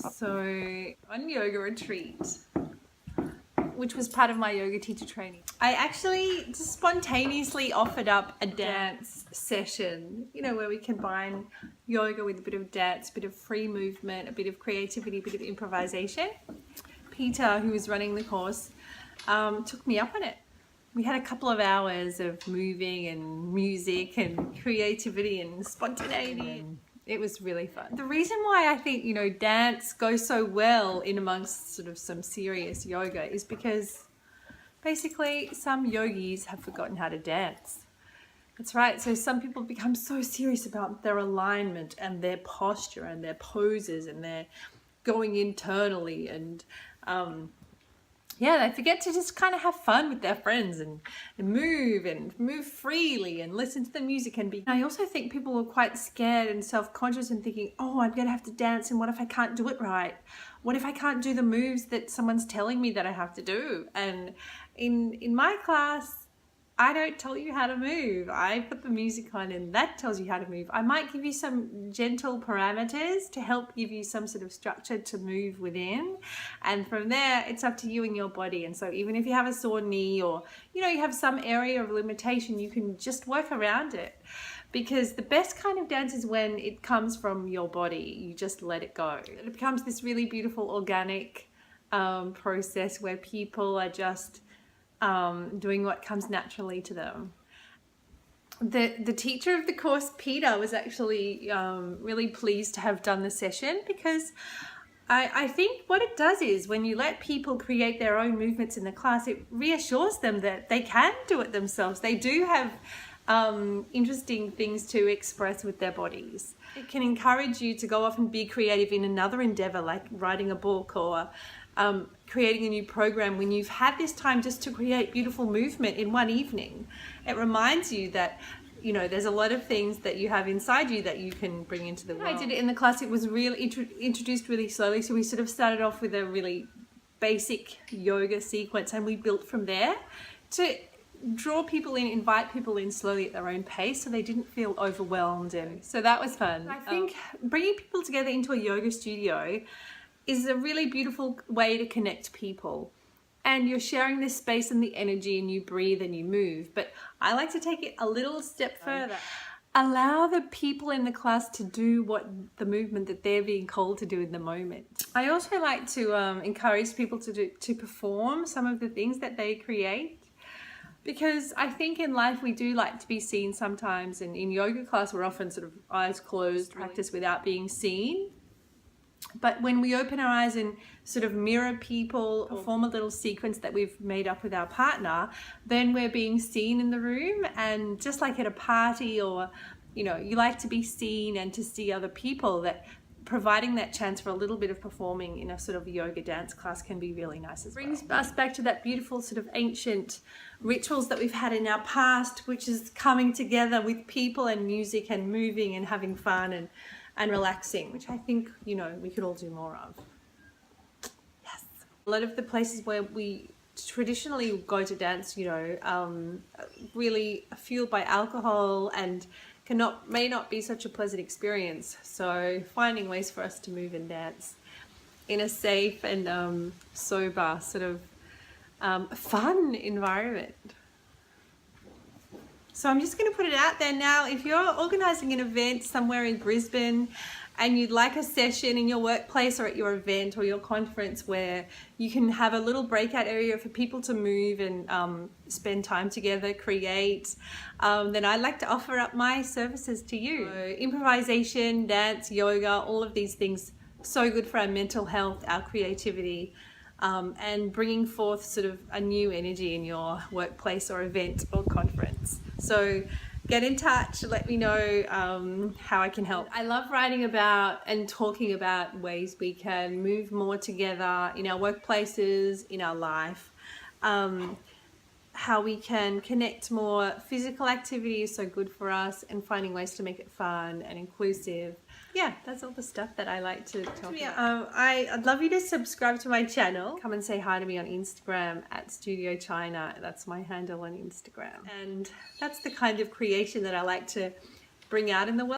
So on yoga retreat, which was part of my yoga teacher training, I actually just spontaneously offered up a dance session, you know, where we combine yoga with a bit of dance, a bit of free movement, a bit of creativity, a bit of improvisation. Peter, who was running the course, took me up on it. We had a couple of hours of moving and music and creativity and spontaneity. It was really fun. The reason why I think, you know, dance goes so well in amongst sort of some serious yoga is because basically some yogis have forgotten how to dance. That's right. So some people become so serious about their alignment and their posture and their poses and their going internally, and they forget to just kind of have fun with their friends and move freely and listen to the music and be. I also think people are quite scared and self-conscious and thinking, oh, I'm going to have to dance, and what if I can't do it right? What if I can't do the moves that someone's telling me that I have to do? And in my class, I don't tell you how to move. I put the music on and that tells you how to move. I might give you some gentle parameters to help give you some sort of structure to move within. And from there, it's up to you and your body. And so even if you have a sore knee or, you know, you have some area of limitation, you can just work around it. Because the best kind of dance is when it comes from your body. You just let it go. It becomes this really beautiful organic process where people are just doing what comes naturally to them. The teacher of the course, Peter, was actually really pleased to have done the session, because I think what it does is when you let people create their own movements in the class, it reassures them that they can do it themselves. They do have interesting things to express with their bodies. It can encourage you to go off and be creative in another endeavor, like writing a book or creating a new program, when you've had this time just to create beautiful movement in one evening. It reminds you that, you know, there's a lot of things that you have inside you that you can bring into the world. I did it in the class. It was really introduced really slowly. So we sort of started off with a really basic yoga sequence, and we built from there to draw people in, invite people in slowly at their own pace, so they didn't feel overwhelmed. And so that was fun. I think bringing people together into a yoga studio is a really beautiful way to connect people, and you're sharing this space and the energy, and you breathe and you move. But I like to take it a little step further. Allow the people in the class to do what the movement that they're being called to do in the moment. I also like to encourage people to perform some of the things that they create, because I think in life we do like to be seen sometimes, and in yoga class we're often sort of eyes closed, practice without being seen. But when we open our eyes and sort of mirror people, perform a little sequence that we've made up with our partner, then we're being seen in the room. And just like at a party, or, you know, you like to be seen and to see other people, that providing that chance for a little bit of performing in a sort of yoga dance class can be really nice as well. Brings us back to that beautiful sort of ancient rituals that we've had in our past, which is coming together with people and music and moving and having fun and relaxing, which I think, you know, we could all do more of. Yes. A lot of the places where we traditionally go to dance, you know, really fueled by alcohol and may not be such a pleasant experience. So finding ways for us to move and dance in a safe and sober sort of fun environment. So I'm just going to put it out there now. If you're organizing an event somewhere in Brisbane and you'd like a session in your workplace or at your event or your conference where you can have a little breakout area for people to move and spend time together, create, then I'd like to offer up my services to you. So, improvisation, dance, yoga, all of these things, so good for our mental health, our creativity, and bringing forth sort of a new energy in your workplace or event or conference. So get in touch, let me know how I can help. I love writing about and talking about ways we can move more together in our workplaces, in our life, how we can connect more. Physical activity is so good for us, and finding ways to make it fun and inclusive. Yeah, that's all the stuff that I like to talk about. I'd love you to subscribe to my channel. Come and say hi to me on Instagram at Studio China. That's my handle on Instagram. And that's the kind of creation that I like to bring out in the world.